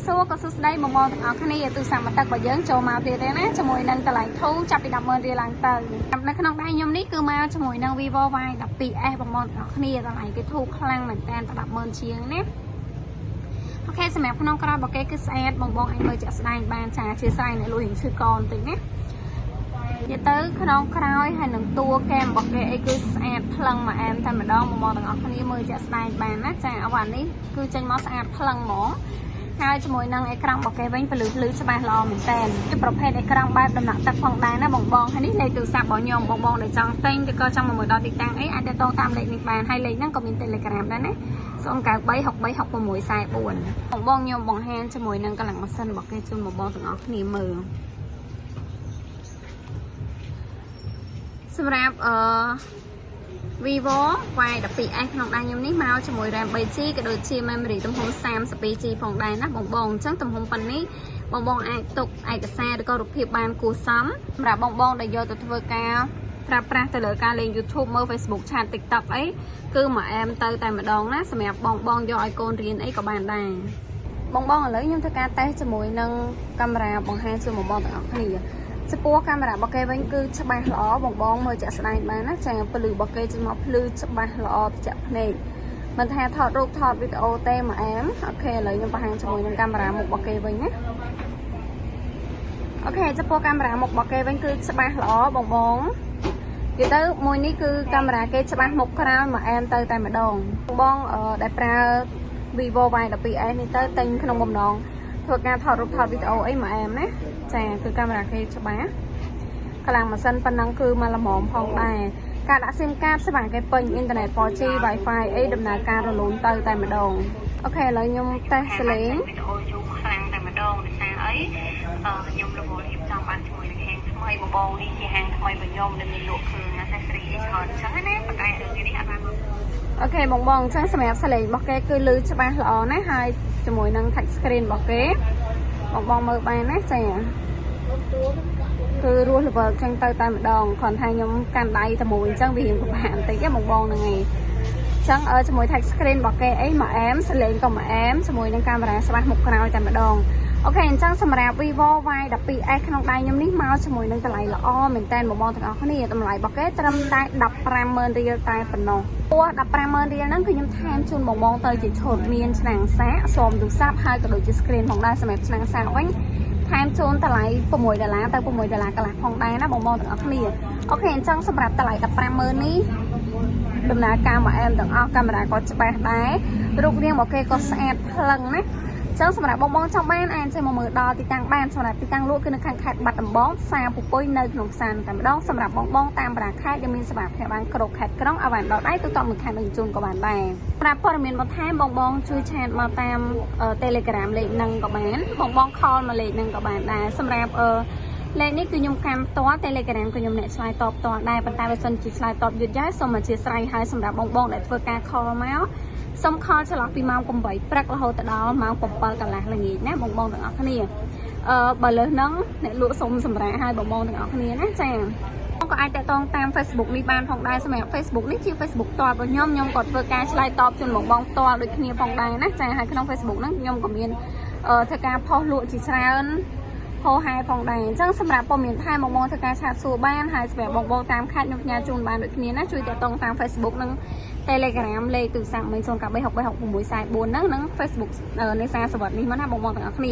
សួរក៏សួស្តីបងប្អូនទាំងអស់គ្នាទូរស័ព្ទមកទឹករបស់យើងចូលមកទៀតទេណាជាមួយនឹងតម្លៃធូរចាប់ពី 100000 រៀលឡើងទៅនៅក្នុងដៃខ្ញុំនេះគឺមកជាមួយនឹង Vivo Y12s បងប្អូនទាំងអស់គ្នាតម្លៃគេធូរខ្លាំងមែនតើ100000ជាងណាអូខេសម្រាប់ក្នុងក្រោយរបស់គេគឺស្អាតបងប្អូនអាចមើលជាក់ស្ដែងបានចាជាស្រ័យនៅលុយឈឺកបន្តិចណានិយាយទៅក្នុងក្រោយហើយនឹងតួកែមរបស់គេអីគឺស្អាតផ្លឹងមកអែមតែម្ដងបងប្អូនទាំងអស់គ្នាមើលជាក់ស្ដែងបានណាចាអាវ៉ាន់នេះគឺចេញមកស្អាតផ្លឹងហ្មងហើយជាមួយនឹងអេក្រង់របស់គេវិញពលឺច្បាស់ល្អមែនតើជាប្រភេទអេក្រង់បែបដំណាក់ទឹកផងដែរណាបងហើយនេះលេខទូរស័ព្ទរបស់ខ្ញុំបងដែលចង់ទិញឬក៏ចង់មកមើលដល់ទីតាំងអីអាចទៅតាមលេខនេះបានហើយលេខហ្នឹងក៏មាន Telegram ដែរណា0936636344បងខ្ញុំបង្ហាញជាមួយនឹងកម្លាំងម៉ាស៊ីនរបស់គេជូនបងទាំងអស់គ្នាមើលសម្រាប់Vivo Y12s ក្នុងដៃខ្ញុំនេះមកជាមួយ RAM 3G ក៏ដូចជា memory ទំហំ 32G ផងដែរណាបងអញ្ចឹងទំហំប៉ុណ្នេះបងអាចទុកឯកសារឬក៏រូបភាពបានគួរសមសម្រាប់បងដែលយកទៅធ្វើការប្រើប្រាស់ទៅលើការលេង YouTube មើល Facebook Chat TikTok អីគឺមកអែមទៅតែម្ដងណាសម្រាប់បងយកឲ្យកូនរៀនអីក៏បានដែរបងឥឡូវខ្ញុំធ្វើការតេស្តជាមួយនឹងកាមេរ៉ាបង្ហាញជូនបងទាំងអស់គ្នាចំពោះកាមេរ៉ារបស់គេវិញគឺច្បាស់ល្អបងមើលជាក់ស្ដែងបានណាចាពលឺរបស់គេចេញមកភ្លឺច្បាស់ល្អត្រជាក់ភ្នែកមិនថាថតរូបថតវីដេអូទេមកអែមអូខេឥឡូវខ្ញុំបង្ហាញជាមួយនឹងកាមេរ៉ាមុខរបស់គេវិញណាអូខេចំពោះកាមេរ៉ាមុខរបស់គេវិញគឺច្បាស់ល្អបងនិយាយទៅមួយនេះគឺកាមេរ៉ាគេច្បាស់មុខក្រោយមកអែមទៅតែម្ដងបងដែលប្រើ Vivo Y12s នេះទៅទិញក្នុងបំណងធ្វើការថតរូបថតវីដេអូអីមកអែមណាចាគឺកាមេរ៉ាគេច្បាស់កម្លាំងម៉ាស៊ីនប៉ុណ្ណឹងគឺមកល្មមផងដែរការដាក់ SIM កាតសេវាគេពេញអ៊ីនធឺណិត 4G Wi-Fi អីដំណើរការរលូនទៅតែម្ដងអូខេឥឡូវខ្ញុំតេស្តសលេងវីដេអូយូរខ្លាំងតែម្ដងដោយសារអីខ្ញុំរវល់រៀបចំបានជាមួយនឹងហាងថ្មីបងនេះជាហាងថ្មីរបស់ខ្ញុំដែលមានលក់គ្រឿង accessory អីច្រើនអញ្ចឹងណាប៉ុន្តែរឿងនេះអត់បានអូខេបងអញ្ចឹងសម្រាប់សលេងរបស់គេគឺលឺច្បាស់ល្អណាស់ហើយជាមួយនឹង touch screen របស់គេបងមើលបានណាចាគឺរស់រវើកចឹងទៅតែម្ដងគ្រាន់តែខ្ញុំកាន់ដៃតែមួយអញ្ចឹងវារៀងពិបាកបន្តិចបងហ្នឹងឯងចឹងជាមួយ touch screen របស់គេអីមកអែមសលេងក៏មកអែមជាមួយនឹងកាមេរ៉ាច្បាស់មុខក្រោយតែម្ដងអូខេអញ្ចឹងសម្រាប់ Vivo Y12s ក្នុងដៃខ្ញុំនេះមកជាមួយនឹងតម្លៃល្អមែនតើបងទាំងអស់គ្នាតម្លៃរបស់គេត្រឹមតែ150,000 រៀលតែប៉ុណ្ណោះពោះ150,000 រៀលហ្នឹងគឺខ្ញុំថែមជូនបងទៅជាឈុតមានឆ្នាំងសាកស៊ុំទូរស័ព្ទហើយក៏ដូចជា screen ផងដែរសម្រាប់ឆ្នាំងសាកវិញថែមជូនតម្លៃ$6ទៅ$6កន្លះផងដែរណាបងទាំងអស់គ្នាអូខេអញ្ចឹងសម្រាប់តម្លៃ150,000នេះដំណើរការមកអែមទាំងអស់កាមេរ៉ាក៏ច្បាស់ដែររូបរាងរបស់គេក៏ស្អាតផ្លឹងណាចឹងសម្រាប់បងចង់បានអាចចេញមកមើលដល់ទីតាំងបានសម្រាប់ទីតាំងលក់គឺនៅខាងខេត្តបាត់ដំបងផ្សារពុពុយនៅក្នុងផ្សារតែម្ដងសម្រាប់បងតាមបណ្ដាខេត្តដែលមានសេវាភាពបានគ្រប់ខេត្តក្រុងអាវ៉ាន់ដល់ដៃទៅតមួយខេត្តនឹងជូនក៏បានដែរប្រាប់ព័ត៌មានបន្ថែមបងជួយឆាតមកតាម Telegram លេខហ្នឹងក៏បានបង call មកលេខហ្នឹងក៏បានដែរសម្រាប់លេខនេះគឺខ្ញុំកម្មផ្ទាល់ Telegram គឺខ្ញុំអ្នកឆ្លើយតបផ្ទាល់ដែរប៉ុន្តែបើសិនជាឆ្លើយតបយឺតយ៉ាវសូមអធិស្ឋានហើយសម្រាប់បងដែលធ្វើការ call មកសូម call ចន្លោះពីម៉ោង8ព្រឹករហូតដល់ម៉ោង7កន្លះល្ងាចណាបងទាំងអស់គ្នាបើលើសហ្នឹងអ្នកលក់សូមសម្រាប់ឲ្យបងទាំងអស់គ្នាណាចាបងក៏អាចតាក់ទងតាម Facebook នេះបានផងដែរសម្រាប់ Facebook នេះជា Facebook ផ្ទាល់របស់ខ្ញុំក៏ធ្វើការឆ្លើយតបជូនបងផ្ទាល់ដូចគ្នាផងដែរណាចាហើយក្នុង Facebook ហ្នឹងខ្ញុំក៏មានធ្វើការផុសលក់ជាច្រើនហោហែផងដែរអញ្ចឹងសម្រាប់ព័ត៌មានថែមបងធ្វើការឆាតសួរបានហើយសម្រាប់បងតាមខេត្តខ្ញុំផ្ញើជូនបានដូចគ្នាណាជួយតាក់ទងតាម Facebook និង Telegram លេខទូរស័ព្ទ0993636644ហ្នឹងនិង Facebook នេសាសវត្តនេះមកណាបងទាំងអស់គ្នា